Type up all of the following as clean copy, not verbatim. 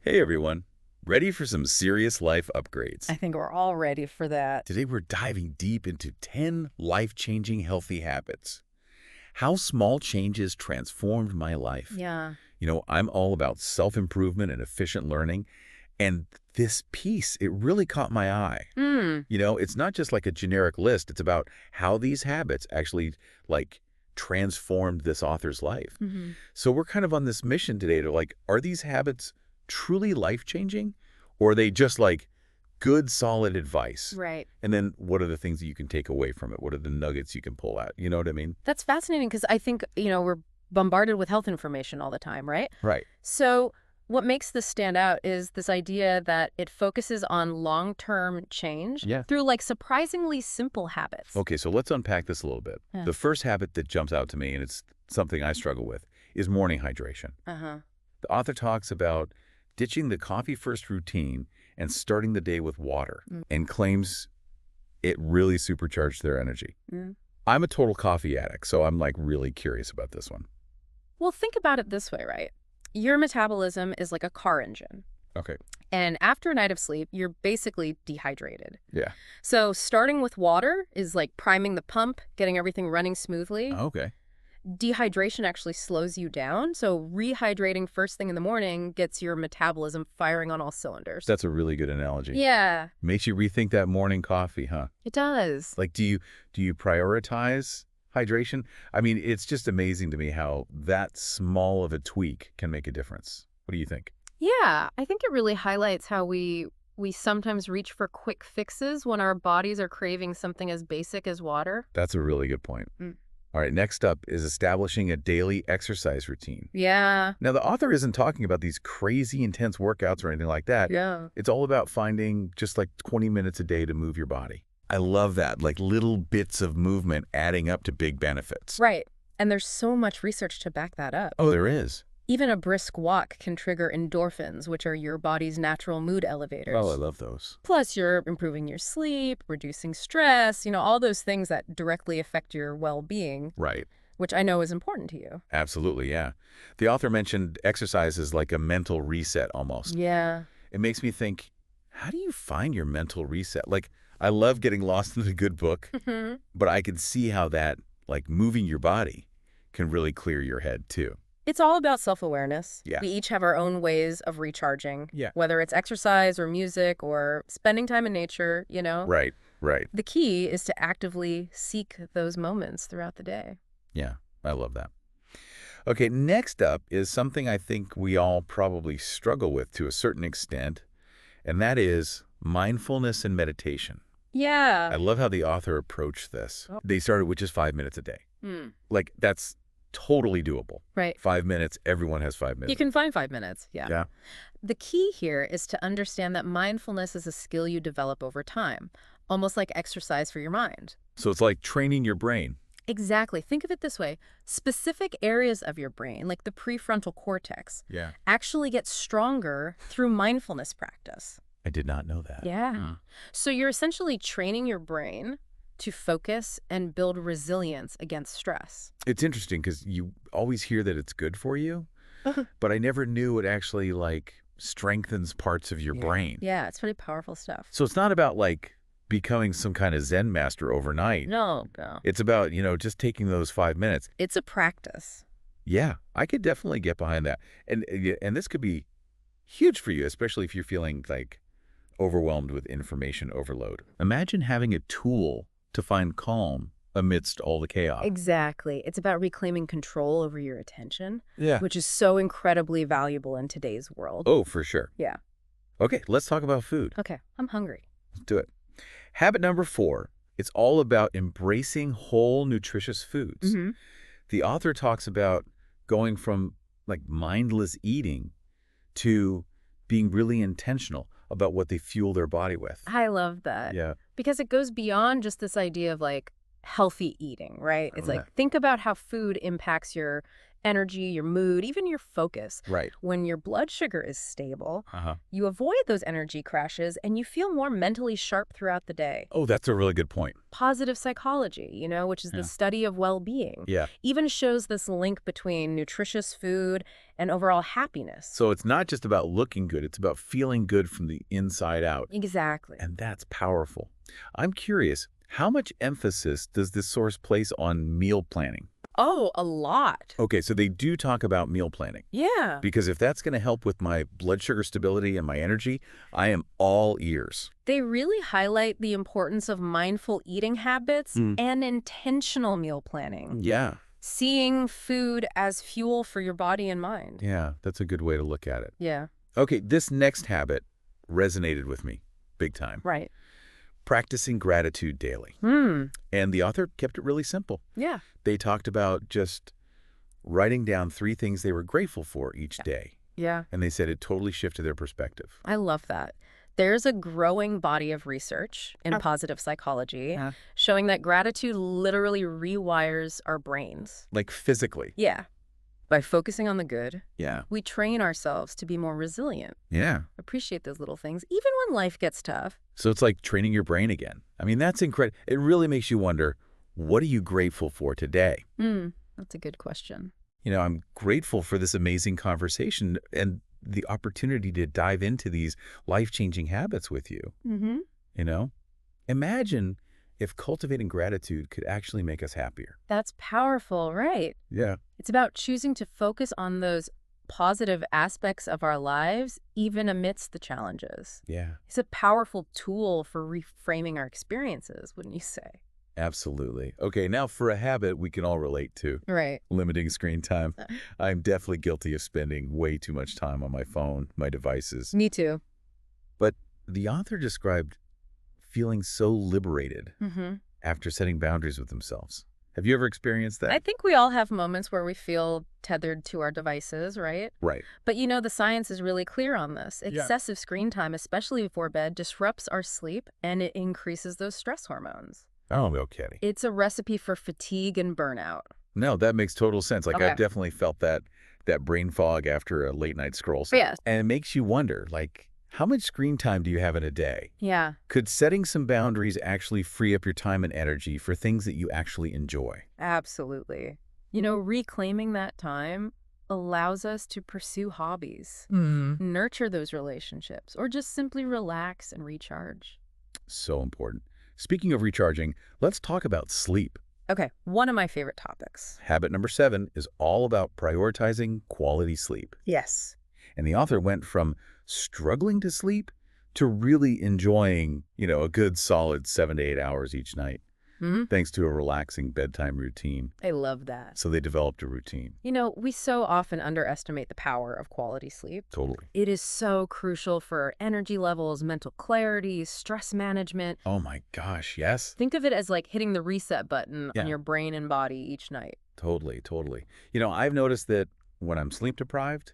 Hey everyone, ready for some serious life upgrades? I think we're all ready for that. Today we're diving deep into 10 life-changing healthy habits. How small changes transformed my life. Yeah. I'm all about self-improvement and efficient learning, and this piece, it really caught my eye. Mm. It's not just like a generic list, it's about how these habits actually like transformed this author's life. Hmm. So we're kind of on this mission today to are these habits truly life-changing? Or are they just like good, solid advice? Right. And then what are the things that you can take away from it? What are the nuggets you can pull out? You know what I mean? That's fascinating because I think, we're bombarded with health information all the time, right? Right. So what makes this stand out is this idea that it focuses on long-term change Yeah. through like surprisingly simple habits. Okay, so let's unpack this a little bit. Yeah. The first habit that jumps out to me, and it's something I struggle with, is morning hydration. Uh-huh. The author talks about ditching the coffee-first routine and starting the day with water, Mm. and claims it really supercharged their energy. Mm. I'm a total coffee addict, so I'm really curious about this one. Well, think about it this way, right? Your metabolism is like a car engine. Okay. And after a night of sleep, you're basically dehydrated. Yeah. So starting with water is like priming the pump, getting everything running smoothly. Okay. Dehydration actually slows you down. So rehydrating first thing in the morning gets your metabolism firing on all cylinders. That's a really good analogy. Yeah, Makes you rethink that morning coffee, huh? it does. Do you prioritize hydration? I mean, it's just amazing to me how that small of a tweak can make a difference. What do you think? Yeah, I think it really highlights how we sometimes reach for quick fixes when our bodies are craving something as basic as water. That's a really good point. Mm. All right, next up is establishing a daily exercise routine. Yeah. Now, the author isn't talking about these crazy intense workouts or anything like that. Yeah. It's all about finding just 20 minutes a day to move your body. I love that, like little bits of movement adding up to big benefits. Right. And there's so much research to back that up. Oh, there is. Even a brisk walk can trigger endorphins, which are your body's natural mood elevators. Oh, I love those. Plus, you're improving your sleep, reducing stress, all those things that directly affect your well-being, Right. which I know is important to you. Absolutely, yeah. The author mentioned exercise as like a mental reset almost. Yeah. It makes me think, how do you find your mental reset? I love getting lost in a good book, but I can see how that, moving your body, can really clear your head too. It's all about self-awareness. Yeah. We each have our own ways of recharging. Yeah. Whether it's exercise or music or spending time in nature. Right, right. The key is to actively seek those moments throughout the day. Yeah, I love that. Okay, next up is something I think we all probably struggle with to a certain extent, and that is mindfulness and meditation. Yeah. I love how the author approached this. Oh. They started with just 5 minutes a day. Mm. That's totally doable. Right. 5 minutes, everyone has 5 minutes. You can find 5 minutes. Yeah. Yeah. The key here is to understand that mindfulness is a skill you develop over time, almost like exercise for your mind. So it's like training your brain. Exactly. Think of it this way. Specific areas of your brain, like the prefrontal cortex, Yeah. actually get stronger through mindfulness practice. I did not know that. Yeah. Hmm. So you're essentially training your brain to focus and build resilience against stress. It's interesting because you always hear that it's good for you, but I never knew it actually strengthens parts of your brain. Yeah, it's pretty powerful stuff. So it's not about becoming some kind of Zen master overnight. No. It's about, just taking those 5 minutes. It's a practice. Yeah, I could definitely get behind that. And this could be huge for you, especially if you're feeling overwhelmed with information overload. Imagine having a tool to find calm amidst all the chaos. Exactly. It's about reclaiming control over your attention, Yeah. which is so incredibly valuable in today's world. Oh, for sure. Yeah. Okay, let's talk about food. Okay, I'm hungry. Let's do it. Habit number 4, it's all about embracing whole, nutritious foods. Mm-hmm. The author talks about going from mindless eating to being really intentional about what they fuel their body with. I love that. Yeah. Because it goes beyond just this idea of healthy eating, right? It's Oh, yeah. like, think about how food impacts your energy, your mood, even your focus. Right. When your blood sugar is stable, Uh-huh. you avoid those energy crashes and you feel more mentally sharp throughout the day. Oh, that's a really good point. Positive psychology, which is the Yeah. study of well-being, Yeah. even shows this link between nutritious food and overall happiness. So it's not just about looking good, it's about feeling good from the inside out. Exactly. And that's powerful. I'm curious, how much emphasis does this source place on meal planning? Oh, a lot. Okay, so they do talk about meal planning. Yeah. Because if that's going to help with my blood sugar stability and my energy, I am all ears. They really highlight the importance of mindful eating habits and intentional meal planning. Yeah. Seeing food as fuel for your body and mind. Yeah, that's a good way to look at it. Yeah, Okay, this next habit resonated with me big time. right. Practicing gratitude daily. And the author kept it really simple. Yeah. They talked about just writing down 3 things they were grateful for each day. Yeah. And they said it totally shifted their perspective. I love that. There's a growing body of research in positive psychology showing that gratitude literally rewires our brains. Like physically. Yeah. By focusing on the good, Yeah. we train ourselves to be more resilient, Yeah. appreciate those little things, even when life gets tough. So it's like training your brain again. I mean, that's incredible. It really makes you wonder, what are you grateful for today? That's a good question. I'm grateful for this amazing conversation and the opportunity to dive into these life-changing habits with you. Imagine if cultivating gratitude could actually make us happier. That's powerful, right? Yeah. It's about choosing to focus on those positive aspects of our lives, even amidst the challenges. Yeah, It's a powerful tool for reframing our experiences, wouldn't you say? absolutely. Okay, now for a habit we can all relate to, Right. limiting screen time. I'm definitely guilty of spending way too much time on my phone, my devices. Me too. But the author described feeling so liberated after setting boundaries with themselves. Have you ever experienced that? I think we all have moments where we feel tethered to our devices, right? Right. But the science is really clear on this. Yeah. Excessive screen time, especially before bed, disrupts our sleep and it increases those stress hormones. Oh, no kidding. It's a recipe for fatigue and burnout. No, that makes total sense. Like, Okay. I've definitely felt that brain fog after a late night scroll. Yes. And it makes you wonder, like, how much screen time do you have in a day? Yeah. Could setting some boundaries actually free up your time and energy for things that you actually enjoy? Absolutely. Reclaiming that time allows us to pursue hobbies, nurture those relationships, or just simply relax and recharge. So important. Speaking of recharging, let's talk about sleep. Okay, one of my favorite topics. Habit number 7 is all about prioritizing quality sleep. Yes. And the author went from struggling to sleep to really enjoying, a good solid 7 to 8 hours each night, thanks to a relaxing bedtime routine. I love that. So they developed a routine. We so often underestimate the power of quality sleep. Totally. It is so crucial for energy levels, mental clarity, stress management. Oh my gosh, yes. Think of it as like hitting the reset button Yeah. on your brain and body each night. Totally, totally. I've noticed that when I'm sleep deprived,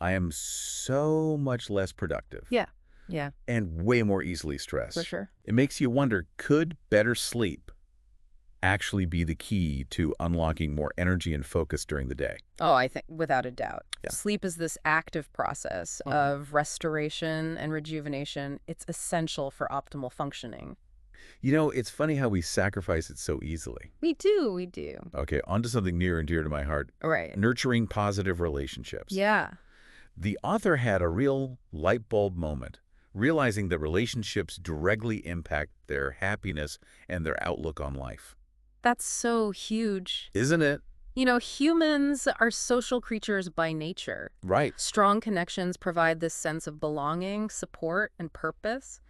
I am so much less productive. Yeah. Yeah, And way more easily stressed. for sure. It makes you wonder, could better sleep actually be the key to unlocking more energy and focus during the day? Oh, I think without a doubt. Yeah. Sleep is this active process of restoration and rejuvenation. It's essential for optimal functioning. It's funny how we sacrifice it so easily. We do. Okay, on to something near and dear to my heart. Right. Nurturing positive relationships. Yeah. The author had a real light bulb moment, realizing that relationships directly impact their happiness and their outlook on life. That's so huge. Isn't it? Humans are social creatures by nature. Right. Strong connections provide this sense of belonging, support, and purpose.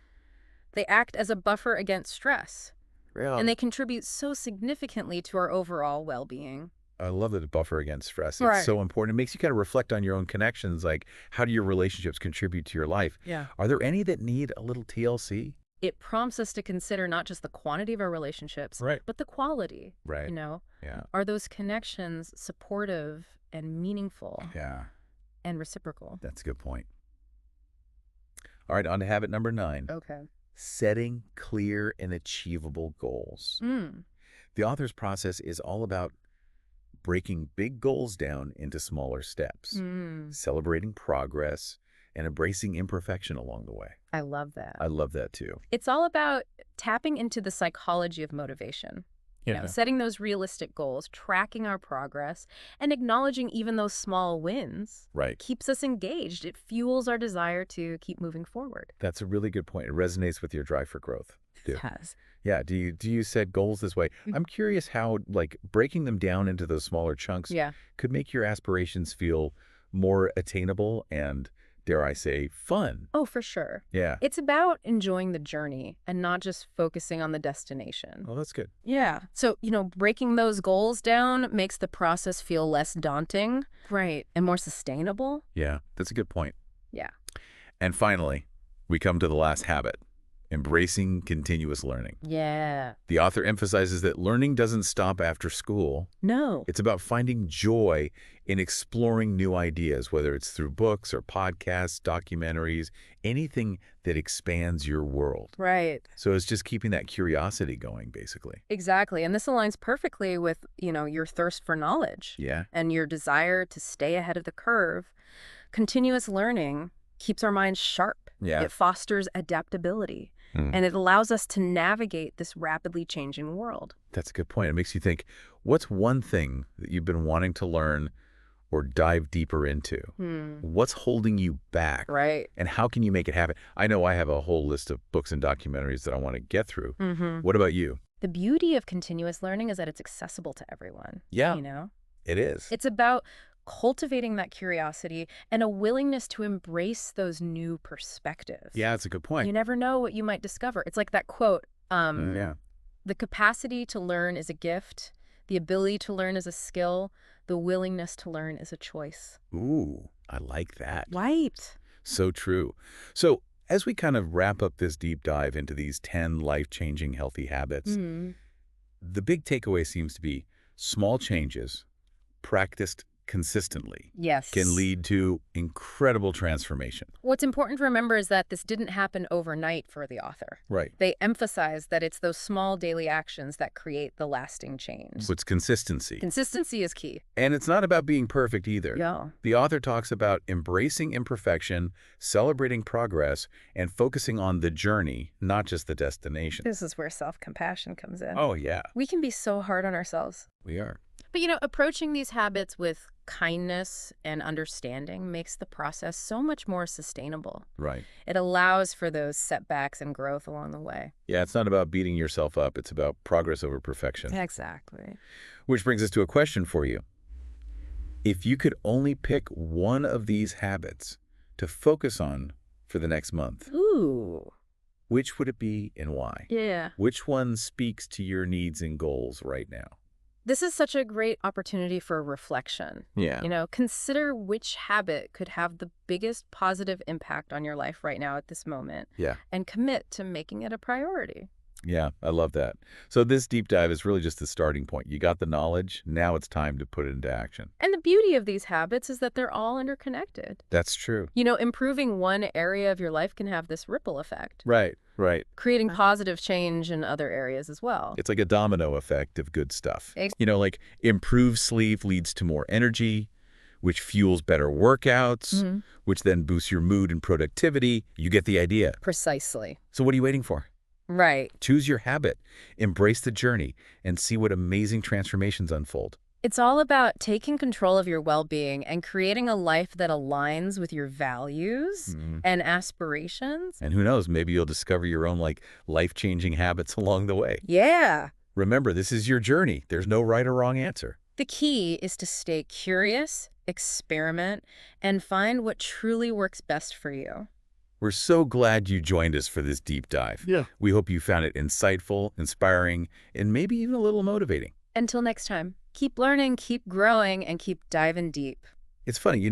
They act as a buffer against stress, and they contribute so significantly to our overall well-being. I love that buffer against stress. It's Right. so important. It makes you kind of reflect on your own connections, like how do your relationships contribute to your life? Yeah. Are there any that need a little TLC? It prompts us to consider not just the quantity of our relationships, Right. but the quality. Right. Yeah. Are those connections supportive and meaningful Yeah. and reciprocal? That's a good point. All right, on to habit number 9. Okay. Setting clear and achievable goals. The author's process is all about breaking big goals down into smaller steps, celebrating progress, and embracing imperfection along the way. I love that. I love that too. It's all about tapping into the psychology of motivation. You know, setting those realistic goals, tracking our progress, and acknowledging even those small wins Right. keeps us engaged. It fuels our desire to keep moving forward. That's a really good point. It resonates with your drive for growth too. It has. Yeah. Do you set goals this way? I'm curious how, like, breaking them down into those smaller chunks Yeah. could make your aspirations feel more attainable and, dare I say, fun. Oh, for sure. Yeah. It's about enjoying the journey and not just focusing on the destination. Oh, that's good. Yeah. So, breaking those goals down makes the process feel less daunting. Right. And more sustainable. Yeah, that's a good point. Yeah. And finally, we come to the last habit, embracing continuous learning. Yeah. The author emphasizes that learning doesn't stop after school. No. It's about finding joy in exploring new ideas, whether it's through books or podcasts, documentaries, anything that expands your world. Right. So it's just keeping that curiosity going, basically. Exactly. And this aligns perfectly with, your thirst for knowledge Yeah. and your desire to stay ahead of the curve. Continuous learning keeps our minds sharp. Yeah. It fosters adaptability. And it allows us to navigate this rapidly changing world. That's a good point. It makes you think, what's one thing that you've been wanting to learn or dive deeper into? What's holding you back? Right. And how can you make it happen? I know I have a whole list of books and documentaries that I want to get through. What about you? The beauty of continuous learning is that it's accessible to everyone. Yeah. It is. It's about cultivating that curiosity and a willingness to embrace those new perspectives. Yeah, that's a good point. You never know what you might discover. It's like that quote, Yeah. the capacity to learn is a gift, the ability to learn is a skill, the willingness to learn is a choice. Ooh, I like that. Right. So true. So as we kind of wrap up this deep dive into these 10 life-changing healthy habits, the big takeaway seems to be small changes practiced consistently Yes. can lead to incredible transformation. What's important to remember is that this didn't happen overnight for the author. Right. They emphasize that it's those small daily actions that create the lasting change. So it's consistency. Consistency is key. And it's not about being perfect either. Yeah. The author talks about embracing imperfection, celebrating progress, and focusing on the journey, not just the destination. This is where self-compassion comes in. Oh, yeah, We can be so hard on ourselves. we are. But, approaching these habits with kindness and understanding makes the process so much more sustainable. Right. It allows for those setbacks and growth along the way. Yeah, it's not about beating yourself up. It's about progress over perfection. Exactly. Which brings us to a question for you. If you could only pick one of these habits to focus on for the next month, Ooh. which would it be and why? Yeah. Which one speaks to your needs and goals right now? This is such a great opportunity for reflection. Yeah. Consider which habit could have the biggest positive impact on your life right now at this moment. Yeah. And commit to making it a priority. Yeah, I love that. So this deep dive is really just the starting point. You got the knowledge. Now it's time to put it into action. And the beauty of these habits is that they're all interconnected. That's true. Improving one area of your life can have this ripple effect, Right, right. creating positive change in other areas as well. It's like a domino effect of good stuff. Ex- Like improved sleep leads to more energy, which fuels better workouts, which then boosts your mood and productivity. You get the idea. Precisely. So what are you waiting for? Right. Choose your habit, embrace the journey, and see what amazing transformations unfold. It's all about taking control of your well-being and creating a life that aligns with your values and aspirations. And who knows, maybe you'll discover your own life-changing habits along the way. Yeah. Remember, this is your journey. There's no right or wrong answer. The key is to stay curious, experiment, and find what truly works best for you. We're so glad you joined us for this deep dive. Yeah. We hope you found it insightful, inspiring, and maybe even a little motivating. Until next time, keep learning, keep growing, and keep diving deep. It's funny,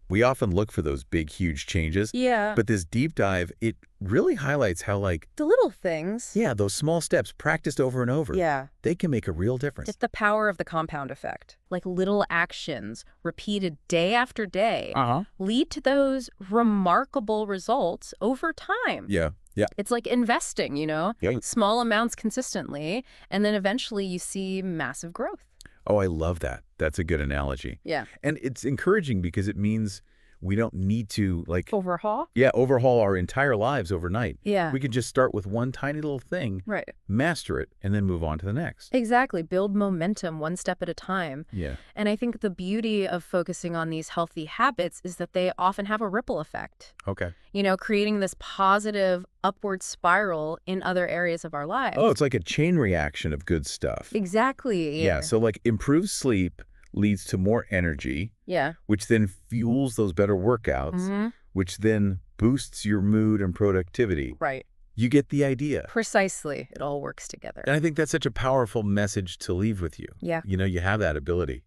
we often look for those big, huge changes, Yeah. but this deep dive, it really highlights how, the little things. yeah, those small steps practiced over and over, Yeah. they can make a real difference. It's the power of the compound effect. Little actions repeated day after day Uh-huh. lead to those remarkable results over time. Yeah, Yeah. It's like investing, Yeah. small amounts consistently, and then eventually you see massive growth. Oh, I love that. That's a good analogy. Yeah. And it's encouraging because it means we don't need to, like, Overhaul? overhaul our entire lives overnight. Yeah. We can just start with one tiny little thing, Right. master it, and then move on to the next. Exactly. Build momentum one step at a time. Yeah. And I think the beauty of focusing on these healthy habits is that they often have a ripple effect, Okay. creating this positive upward spiral in other areas of our lives. Oh, it's like a chain reaction of good stuff. Exactly. Yeah. So, like, improved sleep leads to more energy, Yeah. which then fuels those better workouts, which then boosts your mood and productivity. Right. You get the idea. Precisely. It all works together. And I think that's such a powerful message to leave with you. Yeah. You have that ability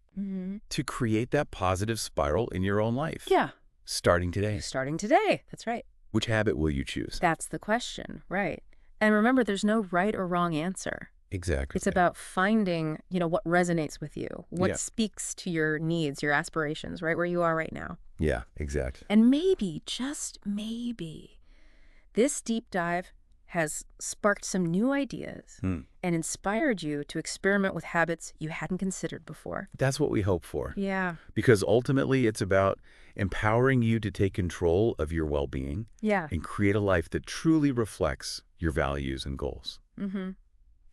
to create that positive spiral in your own life. Yeah. Starting today. Starting today. That's right. Which habit will you choose? That's the question. Right. And remember, there's no right or wrong answer. Exactly. It's about finding, what resonates with you, what Yeah. speaks to your needs, your aspirations, right where you are right now. Yeah, exactly. And maybe, just maybe, this deep dive has sparked some new ideas and inspired you to experiment with habits you hadn't considered before. That's what we hope for. Yeah. Because ultimately, it's about empowering you to take control of your well-being Yeah. and create a life that truly reflects your values and goals.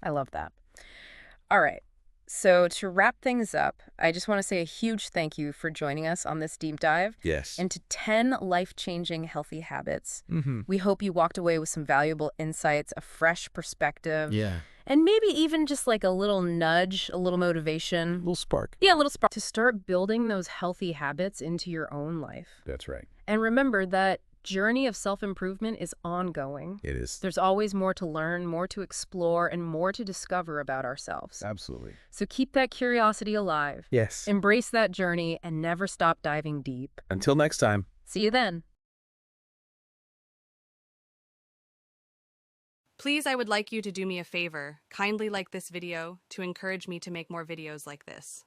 I love that. All right. So to wrap things up, I just want to say a huge thank you for joining us on this deep dive Yes. into 10 life-changing healthy habits. We hope you walked away with some valuable insights, a fresh perspective, Yeah. and maybe even just like a little nudge, a little motivation. Little spark. Yeah, a little spark to start building those healthy habits into your own life. That's right. And remember that journey of self-improvement is ongoing. It is. There's always more to learn, more to explore, and more to discover about ourselves. Absolutely. So keep that curiosity alive. Yes. Embrace that journey and never stop diving deep. Until next time. See you then. Please, I would like you to do me a favor. Kindly like this video to encourage me to make more videos like this.